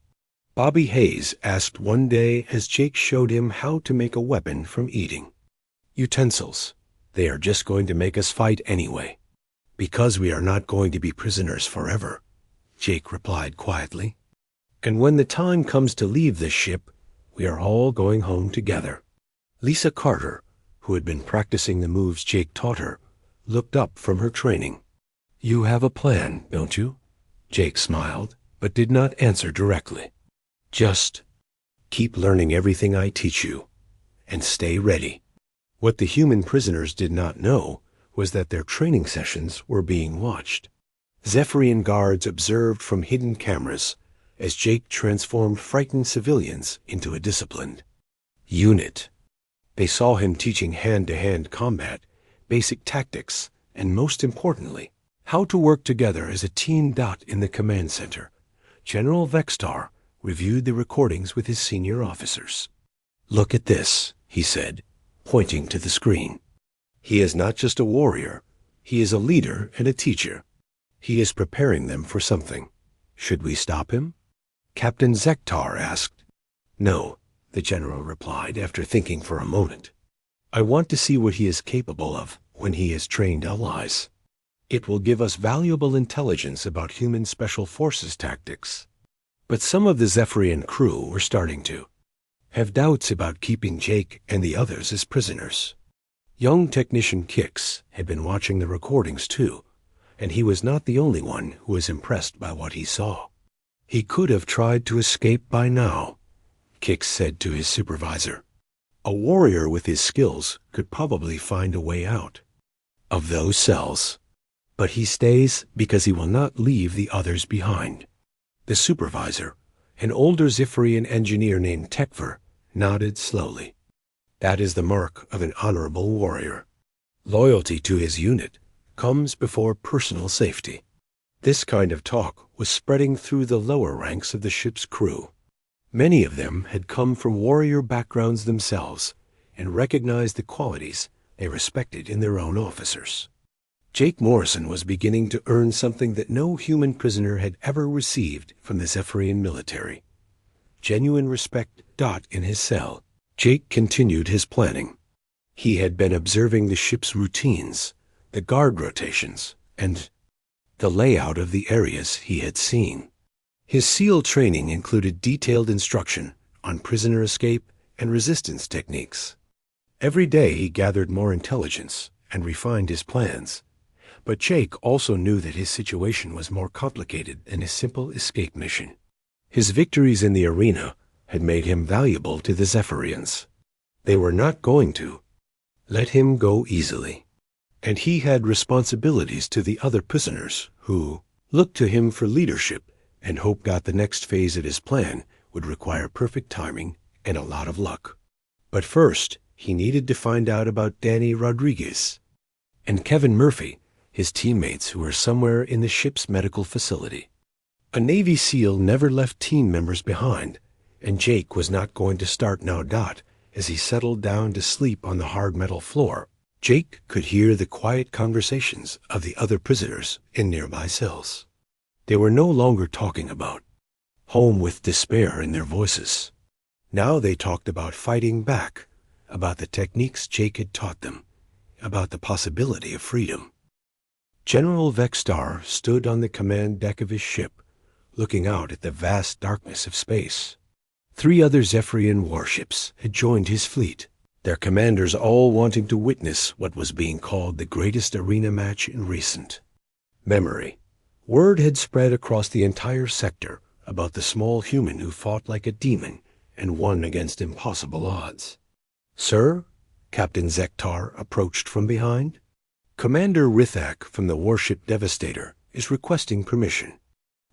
Bobby Hayes asked one day as Jake showed him how to make a weapon from eating utensils. "They are just going to make us fight anyway." "Because we are not going to be prisoners forever," Jake replied quietly. "And when the time comes to leave this ship, we are all going home together." Lisa Carter, who had been practicing the moves Jake taught her, looked up from her training. "You have a plan, don't you?" Jake smiled, but did not answer directly. "Just keep learning everything I teach you, and stay ready." What the human prisoners did not know was that their training sessions were being watched. Zephyrian guards observed from hidden cameras as Jake transformed frightened civilians into a disciplined unit. They saw him teaching hand-to-hand combat, basic tactics, and most importantly, how to work together as a team. In the command center, General Vexstar reviewed the recordings with his senior officers. "Look at this," he said, pointing to the screen. "He is not just a warrior. He is a leader and a teacher. He is preparing them for something. Should we stop him?" Captain Zektar asked. "No," the general replied after thinking for a moment. "I want to see what he is capable of when he has trained allies. It will give us valuable intelligence about human special forces tactics." But some of the Zephyrian crew were starting to have doubts about keeping Jake and the others as prisoners. Young technician Kix had been watching the recordings too, and he was not the only one who was impressed by what he saw. He could have tried to escape by now, Kix said to his supervisor. A warrior with his skills could probably find a way out of those cells. But he stays because he will not leave the others behind. The supervisor, an older Zephyrian engineer named Tekver, nodded slowly. That is the mark of an honorable warrior. Loyalty to his unit comes before personal safety. This kind of talk was spreading through the lower ranks of the ship's crew. Many of them had come from warrior backgrounds themselves and recognized the qualities they respected in their own officers. Jake Morrison was beginning to earn something that no human prisoner had ever received from the Zephyrian military. Genuine respect. In his cell, Jake continued his planning. He had been observing the ship's routines, the guard rotations, and the layout of the areas he had seen. His SEAL training included detailed instruction on prisoner escape and resistance techniques. Every day he gathered more intelligence and refined his plans. But Jake also knew that his situation was more complicated than a simple escape mission. His victories in the arena had made him valuable to the Zephyrians. They were not going to let him go easily. And he had responsibilities to the other prisoners who looked to him for leadership and hoped that the next phase of his plan would require perfect timing and a lot of luck. But first, he needed to find out about Danny Rodriguez and Kevin Murphy, his teammates who were somewhere in the ship's medical facility. A Navy SEAL never left team members behind, and Jake was not going to start now. As he settled down to sleep on the hard metal floor, Jake could hear the quiet conversations of the other prisoners in nearby cells. They were no longer talking about home with despair in their voices. Now they talked about fighting back, about the techniques Jake had taught them, about the possibility of freedom. General Vextar stood on the command deck of his ship, looking out at the vast darkness of space. 3 other Zephyrian warships had joined his fleet, their commanders all wanting to witness what was being called the greatest arena match in recent memory. Word had spread across the entire sector about the small human who fought like a demon and won against impossible odds. "Sir," Captain Zektar approached from behind. "Commander Rithak from the warship Devastator is requesting permission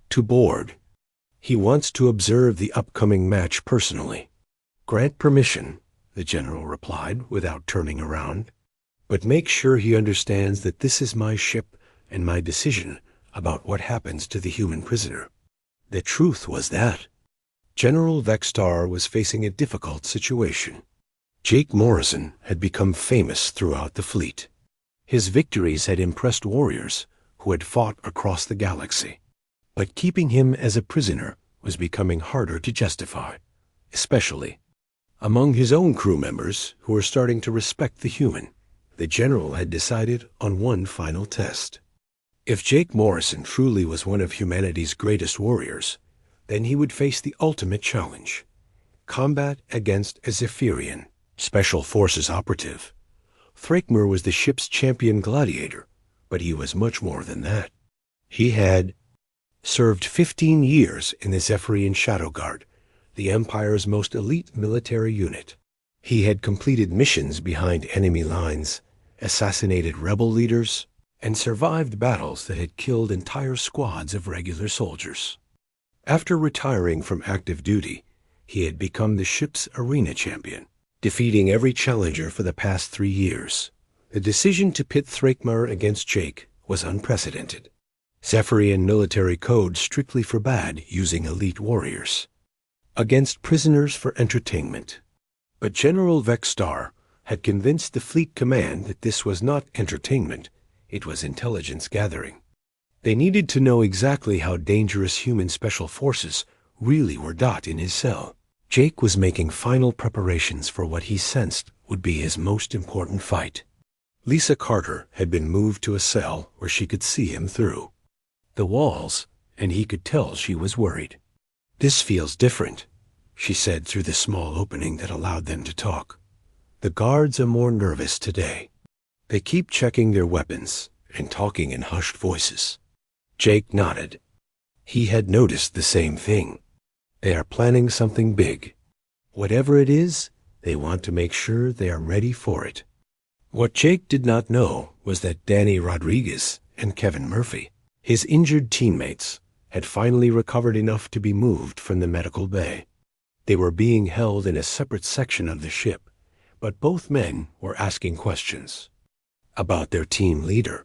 to board. He wants to observe the upcoming match personally." "Grant permission," the general replied without turning around. "But make sure he understands that this is my ship and my decision about what happens to the human prisoner." The truth was that General Vextar was facing a difficult situation. Jake Morrison had become famous throughout the fleet. His victories had impressed warriors who had fought across the galaxy. But keeping him as a prisoner was becoming harder to justify, especially among his own crew members who were starting to respect the human. The general had decided on one final test. If Jake Morrison truly was one of humanity's greatest warriors, then he would face the ultimate challenge: combat against a Zephyrian Special Forces operative. Thrakmer was the ship's champion gladiator, but he was much more than that. He had served 15 years in the Zephyrian Shadow Guard, the Empire's most elite military unit. He had completed missions behind enemy lines, assassinated rebel leaders, and survived battles that had killed entire squads of regular soldiers. After retiring from active duty, he had become the ship's arena champion, defeating every challenger for the past 3 years. The decision to pit Thrakmer against Jake was unprecedented. Zephyrian military code strictly forbade using elite warriors against prisoners for entertainment. But General Vextar had convinced the fleet command that this was not entertainment, it was intelligence gathering. They needed to know exactly how dangerous human special forces really were. In his cell, Jake was making final preparations for what he sensed would be his most important fight. Lisa Carter had been moved to a cell where she could see him through the walls, and he could tell she was worried. "This feels different," she said through the small opening that allowed them to talk. "The guards are more nervous today. They keep checking their weapons, and talking in hushed voices. Jake nodded. He had noticed the same thing. They are planning something big. Whatever it is, they want to make sure they are ready for it. What Jake did not know was that Danny Rodriguez and Kevin Murphy, his injured teammates, had finally recovered enough to be moved from the medical bay. They were being held in a separate section of the ship, but both men were asking questions about their team leader.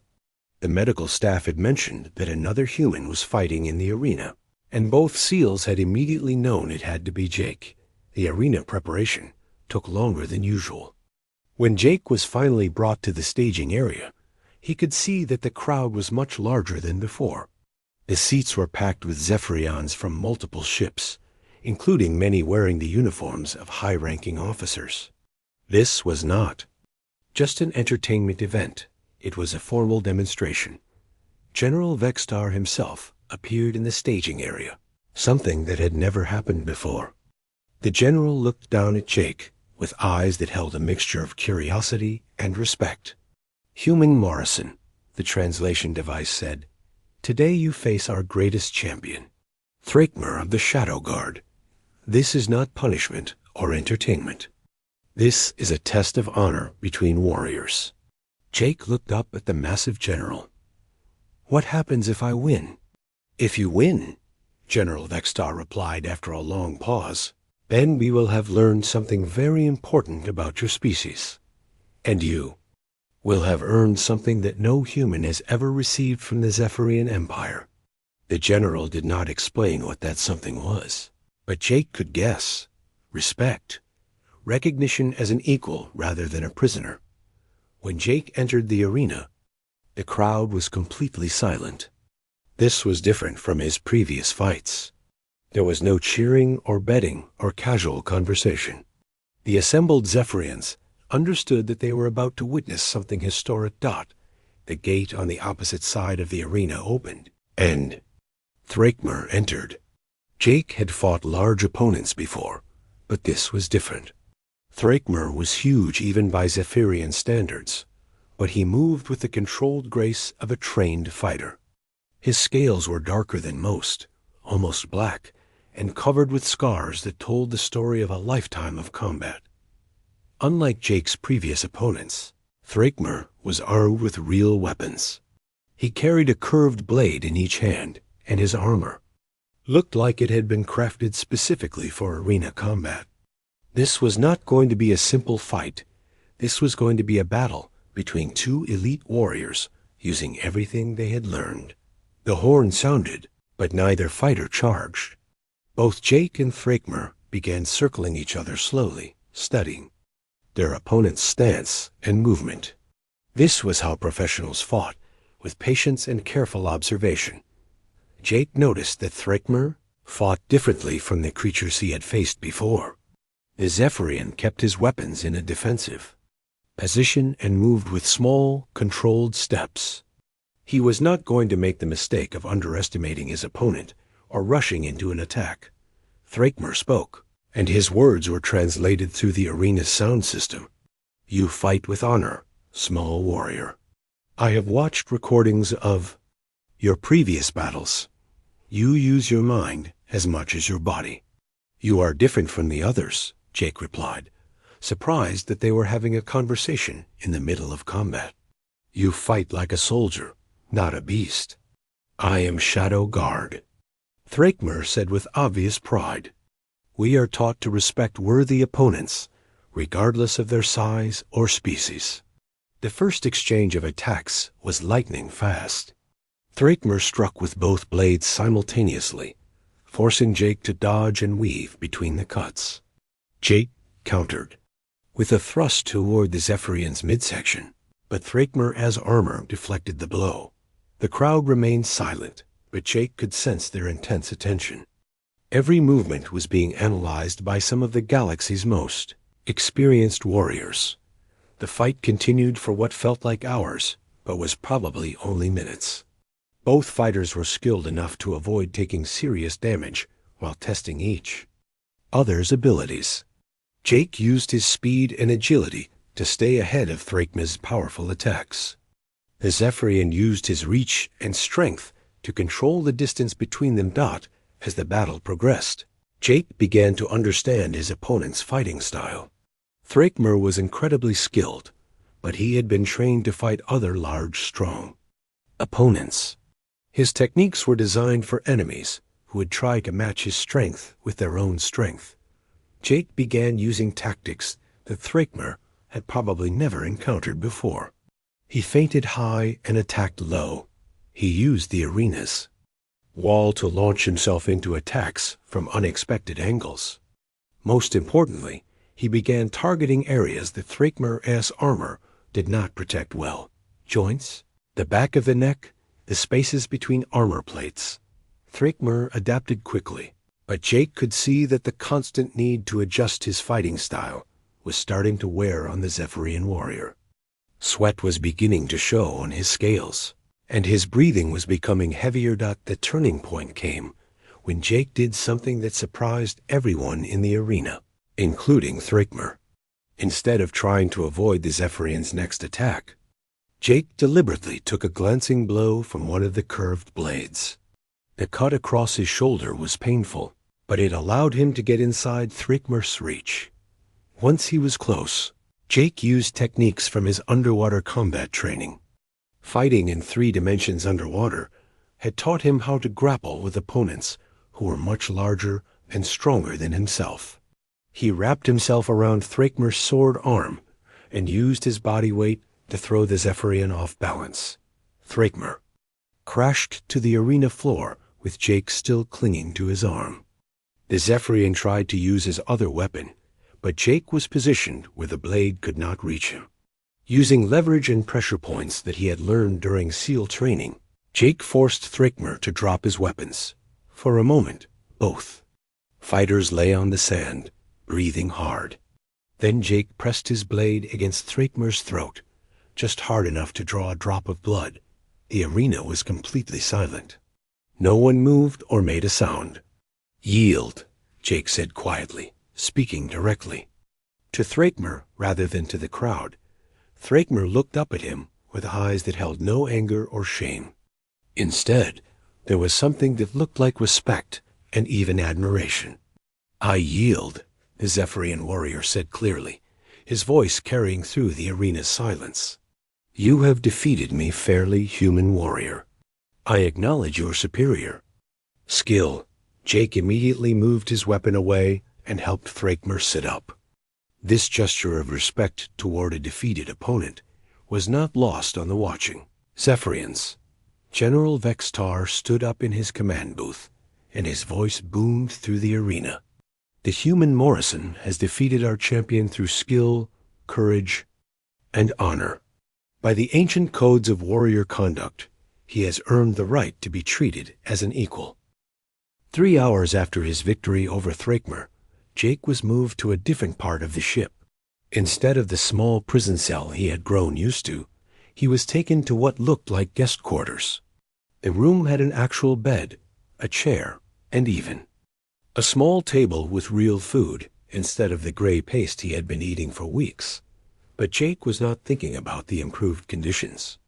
The medical staff had mentioned that another human was fighting in the arena, and both SEALs had immediately known it had to be Jake. The arena preparation took longer than usual. When Jake was finally brought to the staging area, he could see that the crowd was much larger than before. The seats were packed with Zephyrians from multiple ships, including many wearing the uniforms of high-ranking officers. This was not just an entertainment event. It was a formal demonstration. General Vextar himself appeared in the staging area, something that had never happened before. The general looked down at Jake with eyes that held a mixture of curiosity and respect. "Human Morrison," the translation device said, "today you face our greatest champion, Thrakmer of the Shadow Guard. This is not punishment or entertainment. This is a test of honor between warriors." Jake looked up at the massive general. "What happens if I win?" "If you win," General Vextar replied after a long pause, "then we will have learned something very important about your species. And you will have earned something that no human has ever received from the Zephyrian Empire." The general did not explain what that something was, but Jake could guess. Respect. Recognition as an equal rather than a prisoner. When Jake entered the arena, the crowd was completely silent. This was different from his previous fights. There was no cheering or betting or casual conversation. The assembled Zephyrians understood that they were about to witness something historic. The gate on the opposite side of the arena opened, and Thrakmer entered. Jake had fought large opponents before, but this was different. Thrakmer was huge even by Zephyrian standards, but he moved with the controlled grace of a trained fighter. His scales were darker than most, almost black, and covered with scars that told the story of a lifetime of combat. Unlike Jake's previous opponents, Thrakmer was armed with real weapons. He carried a curved blade in each hand, and his armor looked like it had been crafted specifically for arena combat. This was not going to be a simple fight. This was going to be a battle between two elite warriors using everything they had learned. The horn sounded, but neither fighter charged. Both Jake and Thrakmer began circling each other slowly, studying their opponent's stance and movement. This was how professionals fought, with patience and careful observation. Jake noticed that Thrakmer fought differently from the creatures he had faced before. The Zephyrian kept his weapons in a defensive position and moved with small, controlled steps. He was not going to make the mistake of underestimating his opponent or rushing into an attack. Thrakmer spoke, and his words were translated through the arena's sound system. "You fight with honor, small warrior. I have watched recordings of your previous battles. You use your mind as much as your body." "You are different from the others," Jake replied, surprised that they were having a conversation in the middle of combat. "You fight like a soldier, not a beast." "I am Shadow Guard," Thrakmer said with obvious pride. "We are taught to respect worthy opponents, regardless of their size or species." The first exchange of attacks was lightning fast. Thrakmer struck with both blades simultaneously, forcing Jake to dodge and weave between the cuts. Jake countered with a thrust toward the Zephyrian's midsection, but Thrakmer as armor deflected the blow. The crowd remained silent, but Jake could sense their intense attention. Every movement was being analyzed by some of the galaxy's most experienced warriors. The fight continued for what felt like hours, but was probably only minutes. Both fighters were skilled enough to avoid taking serious damage while testing each other's abilities. Jake used his speed and agility to stay ahead of Thrakmer's powerful attacks. The Zephyrian used his reach and strength to control the distance between them. As the battle progressed, Jake began to understand his opponent's fighting style. Thrakmer was incredibly skilled, but he had been trained to fight other large, strong opponents. His techniques were designed for enemies who would try to match his strength with their own strength. Jake began using tactics that Thrakmer had probably never encountered before. He feinted high and attacked low. He used the arena's wall to launch himself into attacks from unexpected angles. Most importantly, he began targeting areas that Thrakmer's armor did not protect well. Joints, the back of the neck, the spaces between armor plates. Thrakmer adapted quickly, but Jake could see that the constant need to adjust his fighting style was starting to wear on the Zephyrian warrior. Sweat was beginning to show on his scales, and his breathing was becoming heavier. The turning point came when Jake did something that surprised everyone in the arena, including Thrakmer. Instead of trying to avoid the Zephyrian's next attack, Jake deliberately took a glancing blow from one of the curved blades. The cut across his shoulder was painful, but it allowed him to get inside Thrakmer's reach. Once he was close, Jake used techniques from his underwater combat training. Fighting in 3 dimensions underwater had taught him how to grapple with opponents who were much larger and stronger than himself. He wrapped himself around Thrakmer's sword arm and used his body weight to throw the Zephyrian off balance. Thrakmer crashed to the arena floor with Jake still clinging to his arm. The Zephyrian tried to use his other weapon, but Jake was positioned where the blade could not reach him. Using leverage and pressure points that he had learned during SEAL training, Jake forced Thrakmer to drop his weapons. For a moment, both fighters lay on the sand, breathing hard. Then Jake pressed his blade against Thrakmer's throat, just hard enough to draw a drop of blood. The arena was completely silent. No one moved or made a sound. "Yield," Jake said quietly, speaking directly to Thrakmer rather than to the crowd. Thrakmer looked up at him with eyes that held no anger or shame. Instead, there was something that looked like respect and even admiration. "I yield," the Zephyrian warrior said clearly, his voice carrying through the arena's silence. "You have defeated me fairly, human warrior. I acknowledge your superior skill." Jake immediately moved his weapon away and helped Thrakmer sit up. This gesture of respect toward a defeated opponent was not lost on the watching Zephyrians. General Vextar stood up in his command booth, and his voice boomed through the arena. "The human Morrison has defeated our champion through skill, courage, and honor. By the ancient codes of warrior conduct, he has earned the right to be treated as an equal." 3 hours after his victory over Thrakmer, Jake was moved to a different part of the ship. Instead of the small prison cell he had grown used to, he was taken to what looked like guest quarters. The room had an actual bed, a chair, and even a small table with real food instead of the gray paste he had been eating for weeks. But Jake was not thinking about the improved conditions.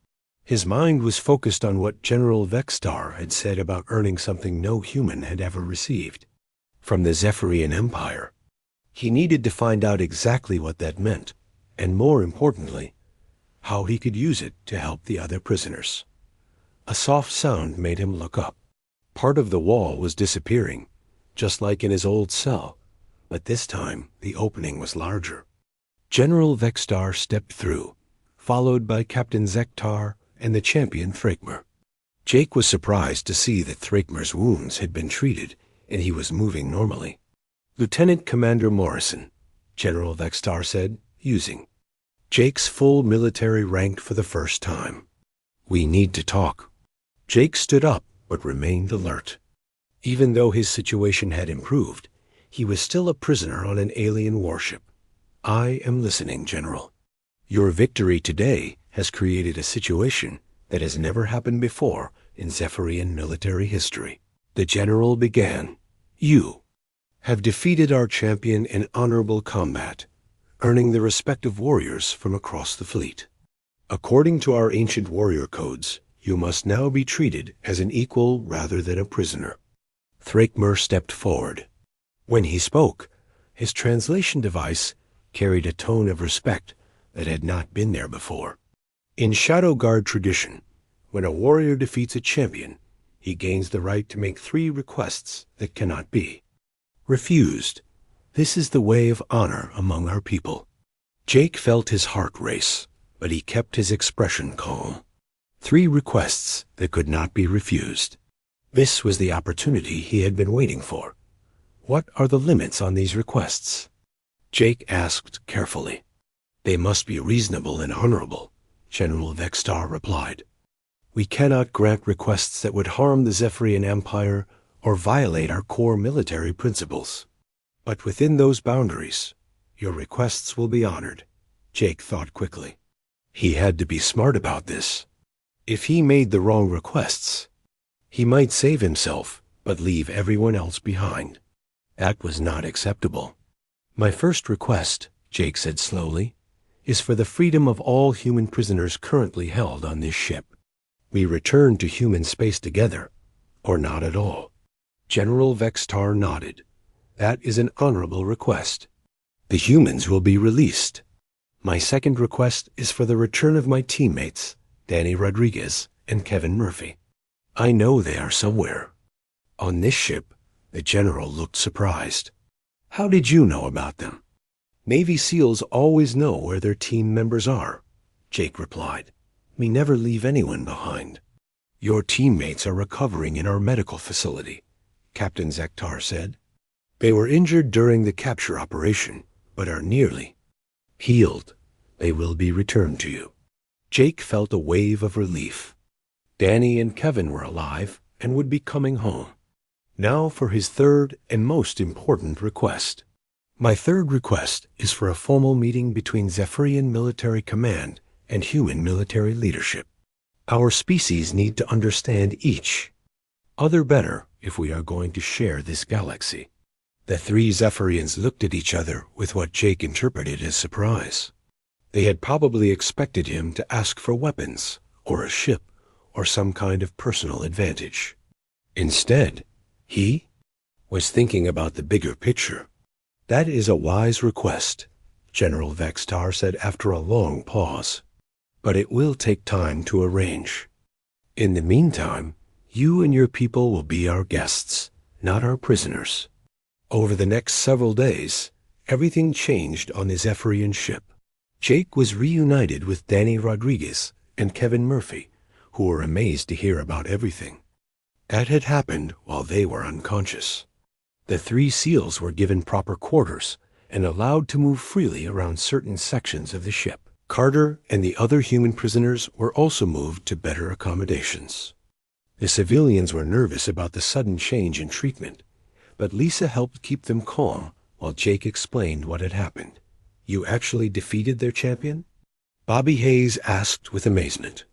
His mind was focused on what General Vextar had said about earning something no human had ever received from the Zephyrian Empire. He needed to find out exactly what that meant, and more importantly, how he could use it to help the other prisoners. A soft sound made him look up. Part of the wall was disappearing, just like in his old cell, but this time the opening was larger. General Vextar stepped through, followed by Captain Zektar and the champion Thrakmer. Jake was surprised to see that Thrakmer's wounds had been treated and he was moving normally. "Lieutenant Commander Morrison," General Vextar said, using Jake's full military rank for the first time. "We need to talk." Jake stood up but remained alert. Even though his situation had improved, he was still a prisoner on an alien warship. "I am listening, General. Your victory today has created a situation that has never happened before in Zephyrian military history." The general began. "You have defeated our champion in honorable combat, earning the respect of warriors from across the fleet. According to our ancient warrior codes, you must now be treated as an equal rather than a prisoner. Thrakmer stepped forward. When he spoke, his translation device carried a tone of respect that had not been there before. In Shadow Guard tradition, when a warrior defeats a champion, he gains the right to make 3 requests that cannot be refused. This is the way of honor among our people. Jake felt his heart race, but he kept his expression calm. 3 requests that could not be refused. This was the opportunity he had been waiting for. What are the limits on these requests? Jake asked carefully. They must be reasonable and honorable, General Vextar replied. We cannot grant requests that would harm the Zephyrian Empire or violate our core military principles. But within those boundaries, your requests will be honored, Jake thought quickly. He had to be smart about this. If he made the wrong requests, he might save himself but leave everyone else behind. That was not acceptable. My first request, Jake said slowly, is for the freedom of all human prisoners currently held on this ship. We return to human space together, or not at all. General Vextar nodded. That is an honorable request. The humans will be released. My second request is for the return of my teammates, Danny Rodriguez and Kevin Murphy. I know they are somewhere. On this ship, the general looked surprised. How did you know about them? Navy SEALs always know where their team members are, Jake replied. We never leave anyone behind. Your teammates are recovering in our medical facility, Captain Zektar said. They were injured during the capture operation, but are nearly healed. They will be returned to you. Jake felt a wave of relief. Danny and Kevin were alive and would be coming home. Now for his third and most important request. My third request is for a formal meeting between Zephyrian Military Command and human military leadership. Our species need to understand each other better if we are going to share this galaxy. The 3 Zephyrians looked at each other with what Jake interpreted as surprise. They had probably expected him to ask for weapons, or a ship, or some kind of personal advantage. Instead, he was thinking about the bigger picture. That is a wise request, General Vextar said after a long pause. But it will take time to arrange. In the meantime, you and your people will be our guests, not our prisoners. Over the next several days, everything changed on the Zephyrian ship. Jake was reunited with Danny Rodriguez and Kevin Murphy, who were amazed to hear about everything. That had happened while they were unconscious. The 3 SEALs were given proper quarters and allowed to move freely around certain sections of the ship. Carter and the other human prisoners were also moved to better accommodations. The civilians were nervous about the sudden change in treatment, but Lisa helped keep them calm while Jake explained what had happened. You actually defeated their champion? Bobby Hayes asked with amazement.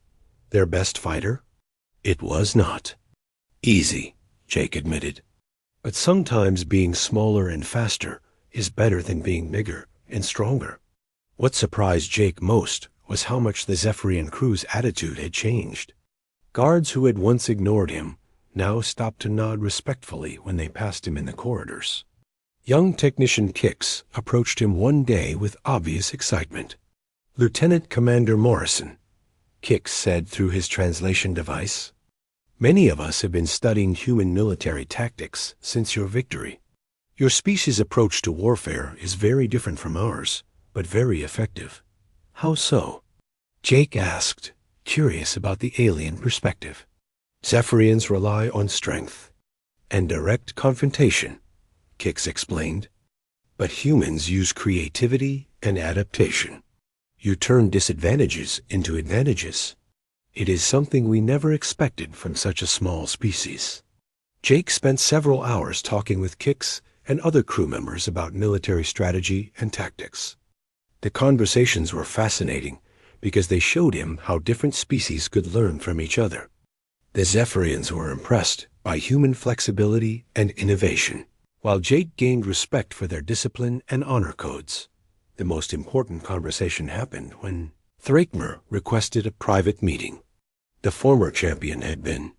Their best fighter? It was not easy, Jake admitted. But sometimes being smaller and faster is better than being bigger and stronger. What surprised Jake most was how much the Zephyrian crew's attitude had changed. Guards who had once ignored him now stopped to nod respectfully when they passed him in the corridors. Young Technician Kix approached him one day with obvious excitement. Lieutenant Commander Morrison, Kix said through his translation device, many of us have been studying human military tactics since your victory. Your species' approach to warfare is very different from ours, but very effective. How so? Jake asked, curious about the alien perspective. Zephyrians rely on strength and direct confrontation, Kix explained. But humans use creativity and adaptation. You turn disadvantages into advantages. It is something we never expected from such a small species. Jake spent several hours talking with Kix and other crew members about military strategy and tactics. The conversations were fascinating because they showed him how different species could learn from each other. The Zephyrians were impressed by human flexibility and innovation, while Jake gained respect for their discipline and honor codes. The most important conversation happened when Thrakmer requested a private meeting. The former champion had been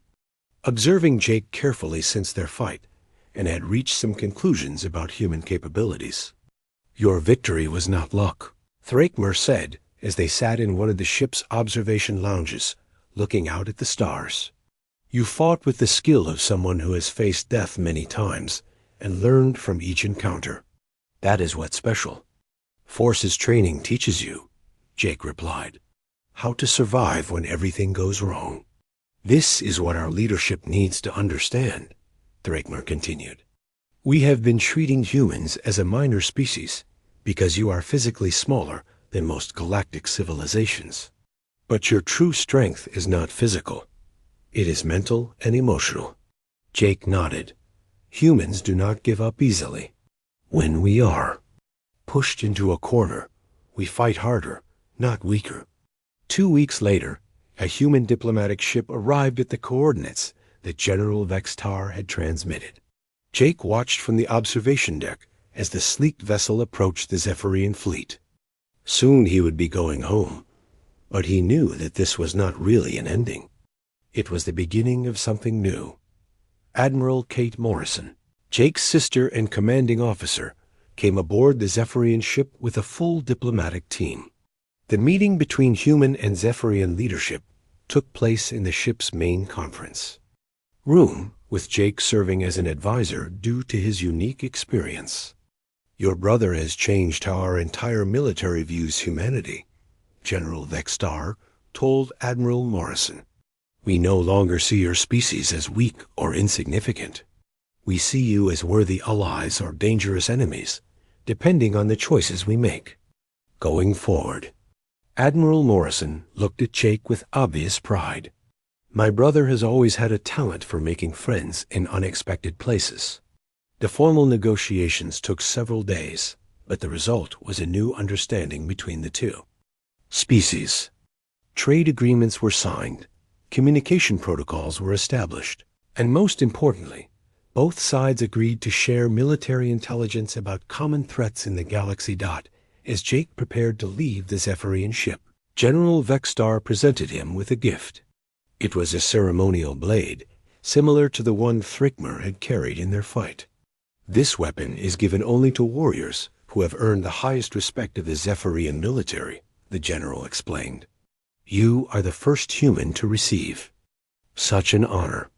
observing Jake carefully since their fight, and had reached some conclusions about human capabilities. "Your victory was not luck," Thrakmer said as they sat in one of the ship's observation lounges, looking out at the stars. "You fought with the skill of someone who has faced death many times and learned from each encounter. That is what's special. Forces training teaches you," Jake replied, "how to survive when everything goes wrong." "This is what our leadership needs to understand," Thrakmer continued. "We have been treating humans as a minor species because you are physically smaller than most galactic civilizations. But your true strength is not physical. It is mental and emotional." Jake nodded. "Humans do not give up easily. When we are pushed into a corner, we fight harder, not weaker." 2 weeks later, a human diplomatic ship arrived at the coordinates that General Vextar had transmitted. Jake watched from the observation deck as the sleek vessel approached the Zephyrian fleet. Soon he would be going home, but he knew that this was not really an ending. It was the beginning of something new. Admiral Kate Morrison, Jake's sister and commanding officer, came aboard the Zephyrian ship with a full diplomatic team. The meeting between human and Zephyrian leadership took place in the ship's main conference room, with Jake serving as an advisor due to his unique experience. "Your brother has changed how our entire military views humanity," General Vextar told Admiral Morrison. "We no longer see your species as weak or insignificant. We see you as worthy allies or dangerous enemies, depending on the choices we make. Going forward." Admiral Morrison looked at Jake with obvious pride. "My brother has always had a talent for making friends in unexpected places." The formal negotiations took several days, but the result was a new understanding between the two species. Trade agreements were signed, communication protocols were established, and most importantly, both sides agreed to share military intelligence about common threats in the galaxy. As Jake prepared to leave the Zephyrian ship, General Vextar presented him with a gift. It was a ceremonial blade, similar to the one Thrakmer had carried in their fight. "This weapon is given only to warriors who have earned the highest respect of the Zephyrian military," the general explained. "You are the first human to receive such an honor."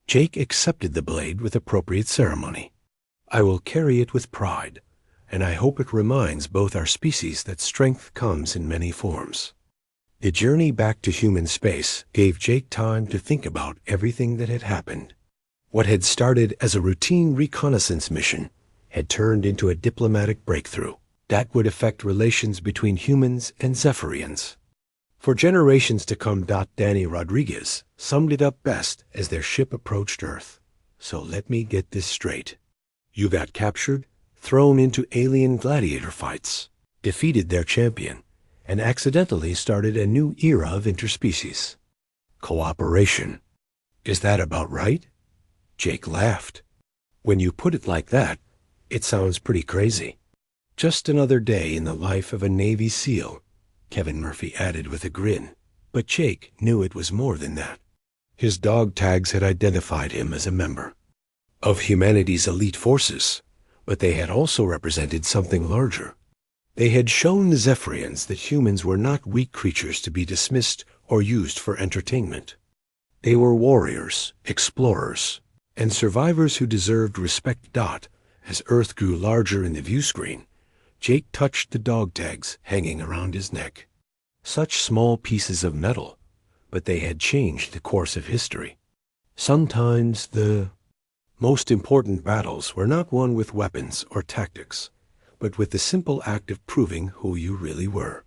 Jake accepted the blade with appropriate ceremony. "I will carry it with pride, and I hope it reminds both our species that strength comes in many forms." The journey back to human space gave Jake time to think about everything that had happened. What had started as a routine reconnaissance mission had turned into a diplomatic breakthrough that would affect relations between humans and Zephyrians for generations to come. Danny Rodriguez summed it up best as their ship approached Earth. "So let me get this straight. You got captured, thrown into alien gladiator fights, defeated their champion, and accidentally started a new era of interspecies cooperation. Is that about right?" Jake laughed. "When you put it like that, it sounds pretty crazy." "Just another day in the life of a Navy SEAL," Kevin Murphy added with a grin. But Jake knew it was more than that. His dog tags had identified him as a member of humanity's elite forces, but they had also represented something larger. They had shown the Zephyrians that humans were not weak creatures to be dismissed or used for entertainment. They were warriors, explorers, and survivors who deserved respect. As Earth grew larger in the view screen, Jake touched the dog tags hanging around his neck. Such small pieces of metal, but they had changed the course of history. Sometimes the most important battles were not won with weapons or tactics, but with the simple act of proving who you really were.